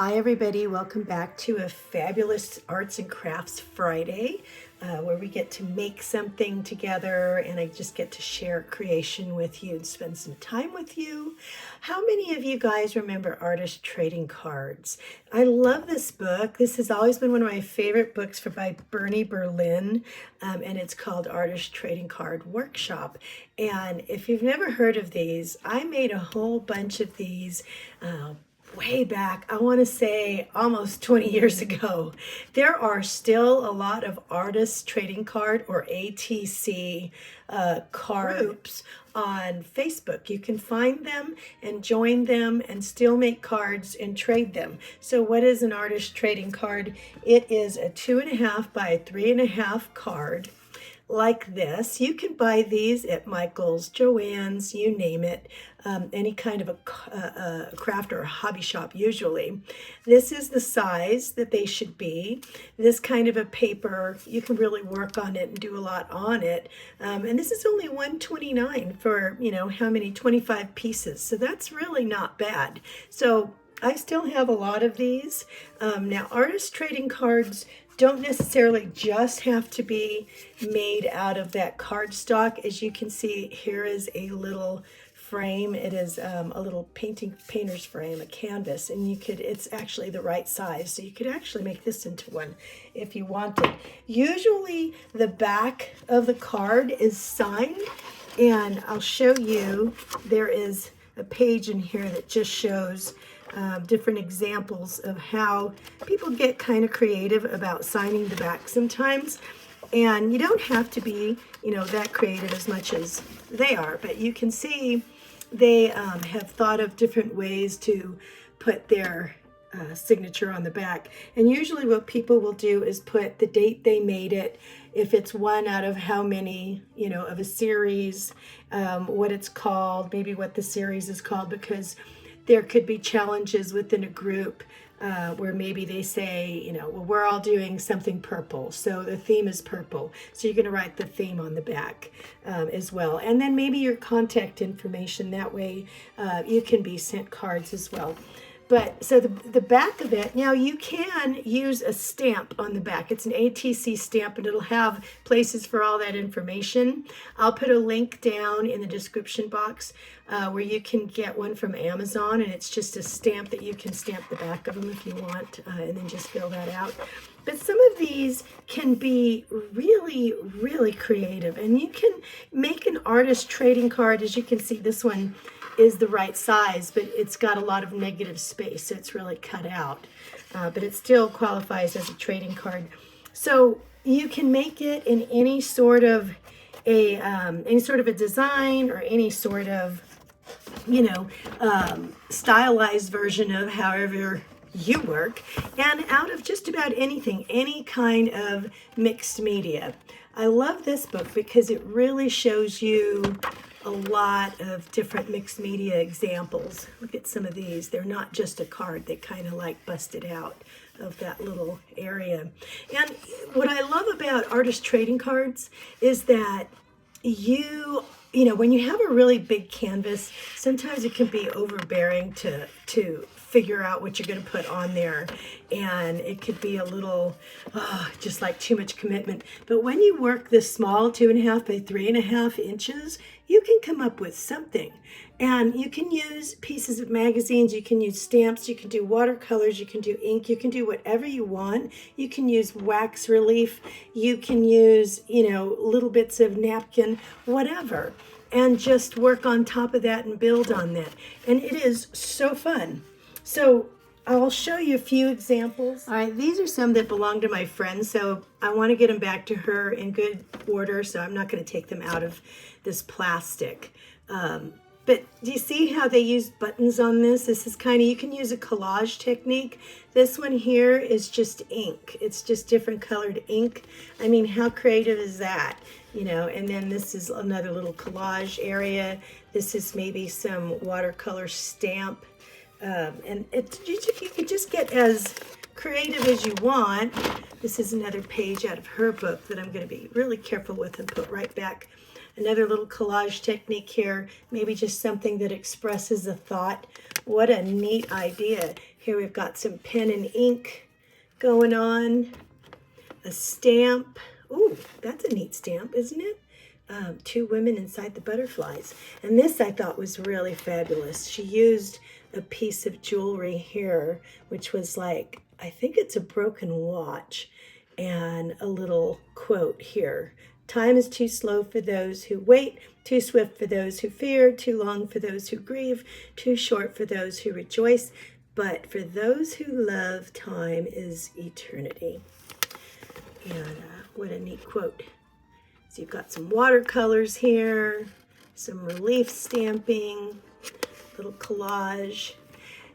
Hi everybody, welcome back to a fabulous Arts and Crafts Friday where we get to make something together and I just get to share creation with you and spend some time with you. How many of you guys remember Artist Trading Cards? I love this book. This has always been one of my favorite books by Bernie Berlin, and it's called Artist Trading Card Workshop. And if you've never heard of these, I made a whole bunch of these way back, I want to say almost 20 years ago. There are still a lot of artists trading card or ATC groups on Facebook. You can find them and join them and still make cards and trade them. So what is an artist trading card? It is a 2.5 by 3.5 card like this. You can buy these at Michael's, Joann's, you name it, any kind of a craft or a hobby shop usually. This is the size that they should be. This kind of a paper, you can really work on it and do a lot on it. And this is only $129 for, how many, 25 pieces. So that's really not bad. So I still have a lot of these. Now, artist trading cards don't necessarily just have to be made out of that cardstock. As you can see, here is a little frame. It is a little painter's frame, a canvas, and it's actually the right size. So you could actually make this into one if you wanted. Usually the back of the card is signed, and I'll show you, there is a page in here that just shows different examples of how people get kind of creative about signing the back sometimes. And you don't have to be, that creative as much as they are, but you can see they have thought of different ways to put their signature on the back. And usually what people will do is put the date they made it, if it's one out of how many, of a series, what it's called, maybe what the series is called, because there could be challenges within a group where maybe they say, well, we're all doing something purple, so the theme is purple. So you're going to write the theme on the back as well. And then maybe your contact information. That way you can be sent cards as well. But so the back of it, now you can use a stamp on the back. It's an ATC stamp and it'll have places for all that information. I'll put a link down in the description box where you can get one from Amazon, and it's just a stamp that you can stamp the back of them if you want, and then just fill that out. But some of these can be really, really creative, and you can make an artist trading card. As you can see, this one is the right size, but it's got a lot of negative space, so it's really cut out. But it still qualifies as a trading card. So you can make it in any sort of a design or any sort of stylized version of however you work, and out of just about anything, any kind of mixed media. I love this book because it really shows you a lot of different mixed media examples. Look at some of these. They're not just a card. They kind of like busted out of that little area. And what I love about artist trading cards is that when you have a really big canvas, sometimes it can be overbearing to figure out what you're going to put on there, and it could be a little just like too much commitment. But when you work this small 2.5 by 3.5 inches, you can come up with something. And you can use pieces of magazines, you can use stamps, you can do watercolors, you can do ink, you can do whatever you want. You can use wax relief, you can use, little bits of napkin, whatever, and just work on top of that and build on that. And it is so fun. So I'll show you a few examples. All right, these are some that belong to my friend, so I want to get them back to her in good order, so I'm not going to take them out of this plastic. But do you see how they use buttons on this? This is you can use a collage technique. This one here is just ink. It's just different colored ink. I mean, how creative is that? And then this is another little collage area. This is maybe some watercolor stamp. And you can just get as creative as you want. This is another page out of her book that I'm going to be really careful with and put right back. Another little collage technique here, maybe just something that expresses a thought. What a neat idea. Here we've got some pen and ink going on. A stamp. Ooh, that's a neat stamp, isn't it? Two women inside the butterflies. And this I thought was really fabulous. She used a piece of jewelry here, which was like, I think it's a broken watch, and a little quote here. Time is too slow for those who wait, too swift for those who fear, too long for those who grieve, too short for those who rejoice, but for those who love, time is eternity. And what a neat quote. So you've got some watercolors here, some relief stamping, little collage.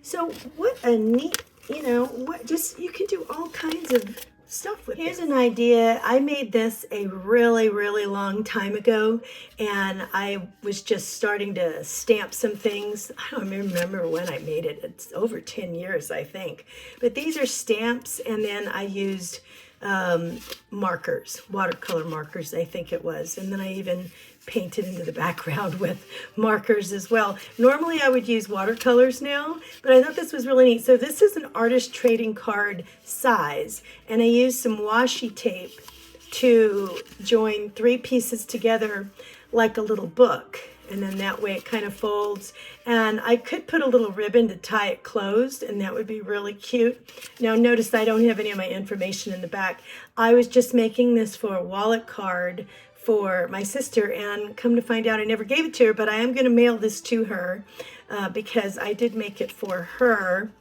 So what a neat, you can do all kinds of stuff with it. Here's an idea. I made this a really, really long time ago, and I was just starting to stamp some things. I don't remember when I made it. It's over 10 years, I think. But these are stamps, and then I used markers, watercolor markers, I think it was. And then I even painted into the background with markers as well. Normally I would use watercolors now, but I thought this was really neat. So this is an artist trading card size, and I used some washi tape to join 3 pieces together like a little book. And then that way it kind of folds. And I could put a little ribbon to tie it closed, and that would be really cute. Now notice I don't have any of my information in the back. I was just making this for a wallet card for my sister, and come to find out I never gave it to her, but I am going to mail this to her because I did make it for her.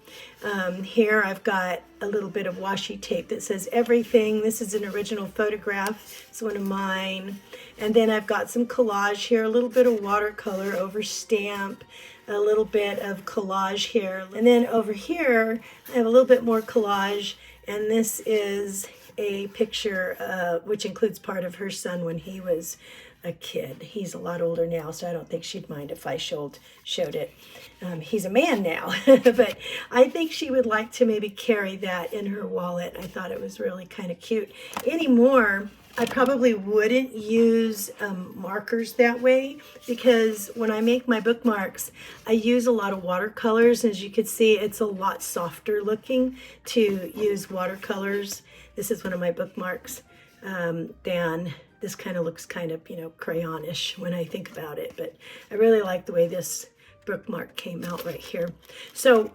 Here I've got a little bit of washi tape that says everything. This is an original photograph. It's one of mine. And then I've got some collage here, a little bit of watercolor over stamp, a little bit of collage here. And then over here, I have a little bit more collage, and this is a picture which includes part of her son when he was a kid. He's a lot older now, so I don't think she'd mind if I showed it. He's a man now, but I think she would like to maybe carry that in her wallet. I thought it was really kind of cute. Anymore, I probably wouldn't use markers that way, because when I make my bookmarks, I use a lot of watercolors. As you can see, it's a lot softer looking to use watercolors. This is one of my bookmarks. Than this kind of looks kind of, crayonish when I think about it. But I really like the way this bookmark came out right here. So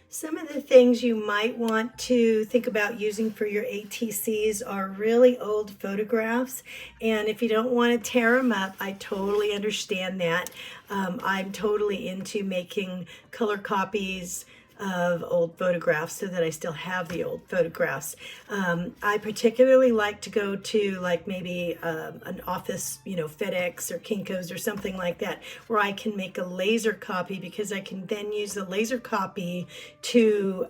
some of the things you might want to think about using for your ATCs are really old photographs. And if you don't want to tear them up, I totally understand that. I'm totally into making color copies of old photographs so that I still have the old photographs. I particularly like to go to like maybe an office, FedEx or Kinko's or something like that, where I can make a laser copy, because I can then use the laser copy to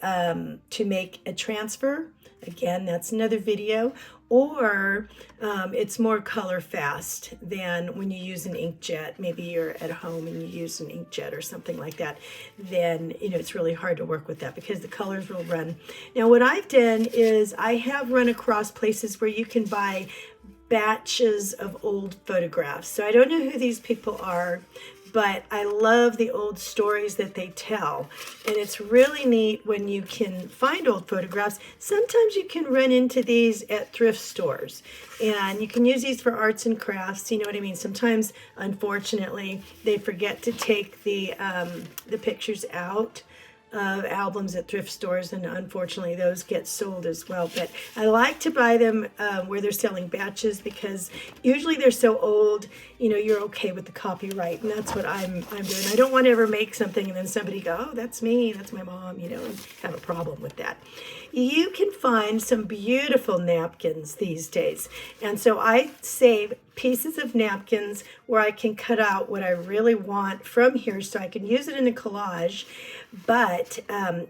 make a transfer. Again, that's another video. Or it's more color fast than when you use an inkjet. Maybe you're at home and you use an inkjet or something like that. Then, it's really hard to work with that because the colors will run. Now, what I've done is I have run across places where you can buy batches of old photographs. So I don't know who these people are, but I love the old stories that they tell. And it's really neat when you can find old photographs. Sometimes you can run into these at thrift stores, and you can use these for arts and crafts. You know what I mean? Sometimes, unfortunately, they forget to take the pictures out of albums at thrift stores, and unfortunately those get sold as well. But I like to buy them where they're selling batches, because usually they're so old, you're okay with the copyright, and that's what I'm doing. I don't want to ever make something and then somebody go, oh, that's me, that's my mom, and have a problem with that. You can find some beautiful napkins these days, and so I save pieces of napkins where I can cut out what I really want from here so I can use it in a collage. But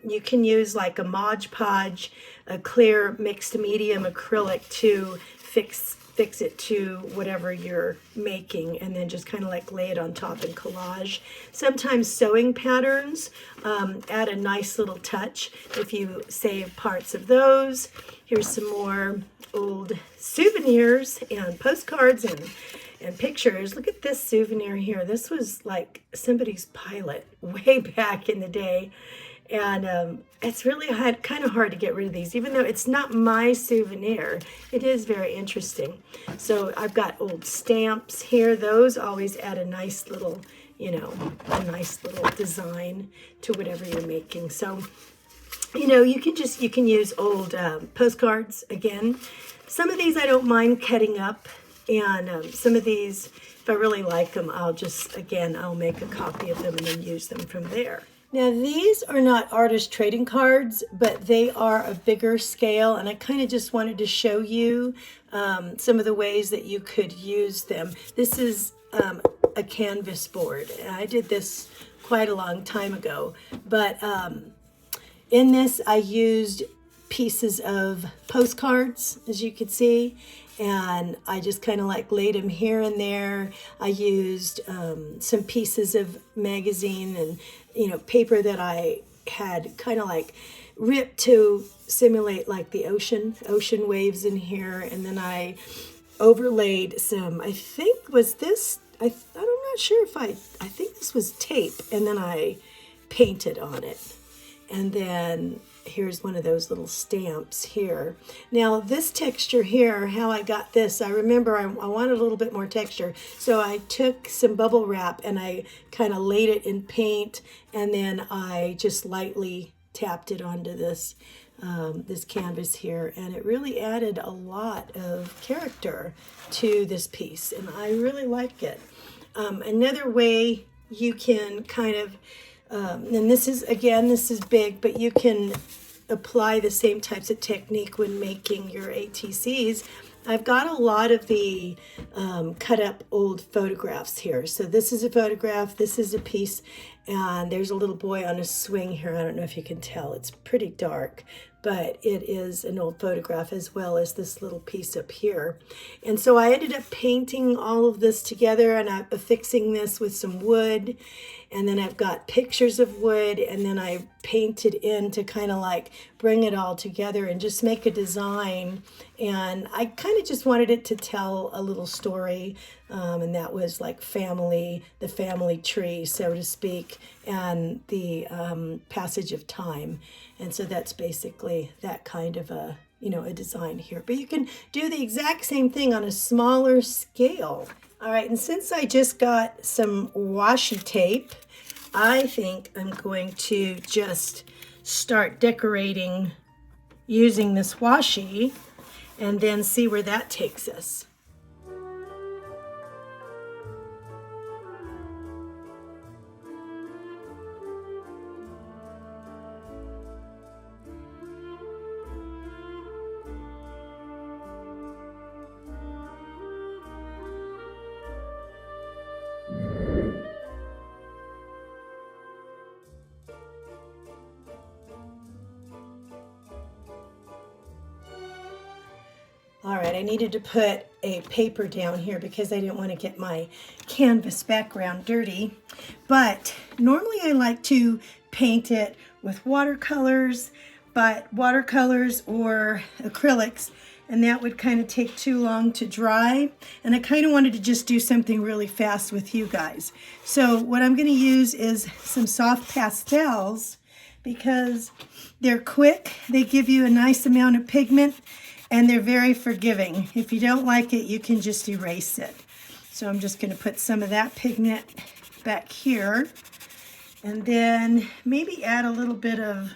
you can use like a Mod Podge, a clear mixed medium acrylic to fix it to whatever you're making, and then just kind of like lay it on top and collage. Sometimes sewing patterns add a nice little touch if you save parts of those. Here's some more old souvenirs and postcards and pictures. Look at this souvenir here. This was like somebody's pilot way back in the day. And it's really kind of hard to get rid of these, even though it's not my souvenir. It is very interesting. So I've got old stamps here. Those always add a nice little, you know, a nice little design to whatever you're making. So, you know, you can use old postcards again. Some of these I don't mind cutting up, and some of these, if I really like them, I'll make a copy of them and then use them from there. Now, these are not artist trading cards, but they are a bigger scale, and I kind of just wanted to show you some of the ways that you could use them. This is a canvas board, and I did this quite a long time ago, but in this I used pieces of postcards, as you could see, and I just kind of like laid them here and there. I used some pieces of magazine and, you know, paper that I had kind of like ripped to simulate like the ocean waves in here, and then I overlaid some, I think was this, I'm not sure if I think this was tape, and then I painted on it. And then here's one of those little stamps here. Now this texture here, how I got this, I remember I wanted a little bit more texture. So I took some bubble wrap and I kind of laid it in paint, and then I just lightly tapped it onto this this canvas here, and it really added a lot of character to this piece, and I really like it. Another way you can kind of and this is big, but you can apply the same types of technique when making your ATCs. I've got a lot of the cut up old photographs here. So this is a photograph, this is a piece, and there's a little boy on a swing here. I don't know if you can tell, it's pretty dark, but it is an old photograph, as well as this little piece up here. And so I ended up painting all of this together, and I'm affixing this with some wood, and then I've got pictures of wood, and then I painted in to kind of like bring it all together and just make a design. And I kind of just wanted it to tell a little story, and that was like the family tree, so to speak, and the passage of time. And so that's basically that kind of a design here. But you can do the exact same thing on a smaller scale. All right, and since I just got some washi tape, I think I'm going to just start decorating using this washi and then see where that takes us. All right, I needed to put a paper down here because I didn't want to get my canvas background dirty. But normally I like to paint it with watercolors or acrylics, and that would kind of take too long to dry. And I kind of wanted to just do something really fast with you guys. So what I'm going to use is some soft pastels because they're quick. They give you a nice amount of pigment, and they're very forgiving. If you don't like it, you can just erase it. So I'm just going to put some of that pigment back here, and then maybe add a little bit of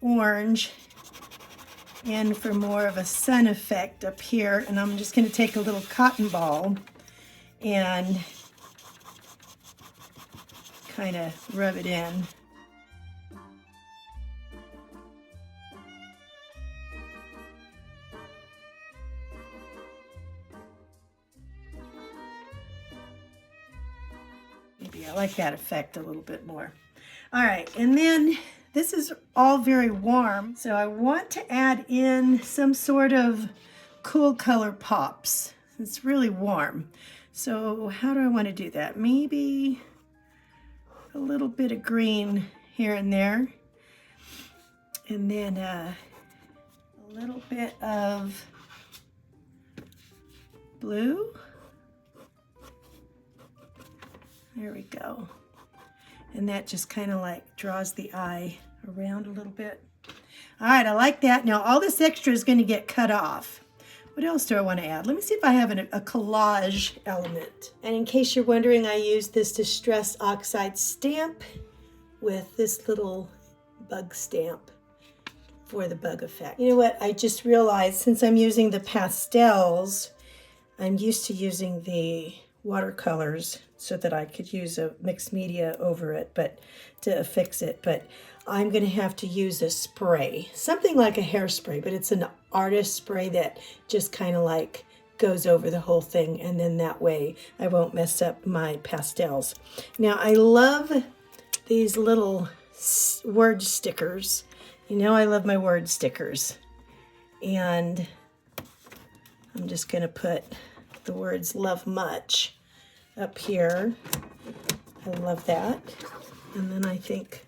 orange in for more of a sun effect up here. And I'm just going to take a little cotton ball and kind of rub it in. Maybe I like that effect a little bit more. All right, and then this is all very warm, so I want to add in some sort of cool color pops. It's really warm. So how do I want to do that? Maybe a little bit of green here and there, and then a little bit of blue. There we go. And that just kind of like draws the eye around a little bit. All right, I like that. Now all this extra is going to get cut off. What else do I want to add? Let me see if I have a collage element. And in case you're wondering, I use this Distress Oxide stamp with this little bug stamp for the bug effect. You know what? I just realized since I'm using the pastels, I'm used to using the watercolors so that I could use a mixed media over it, but to affix it. But I'm going to have to use a spray, something like a hairspray, but it's an artist spray that just kind of like goes over the whole thing, and then that way I won't mess up my pastels. Now I love these little word stickers. You know I love my word stickers. And I'm just going to put the words love much up here. I love that. And then I think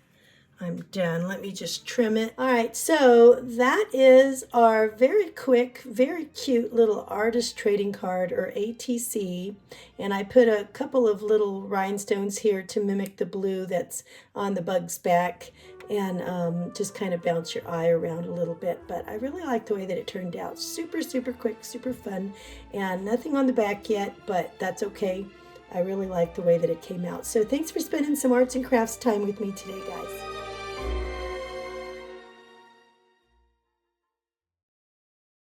I'm done. Let me just trim it. All right, so that is our very quick, very cute little artist trading card, or ATC. And I put a couple of little rhinestones here to mimic the blue that's on the bug's back, and just kind of bounce your eye around a little bit. But I really like the way that it turned out. Super, super quick, super fun, and nothing on the back yet, but that's okay. I really like the way that it came out. So thanks for spending some arts and crafts time with me today, guys.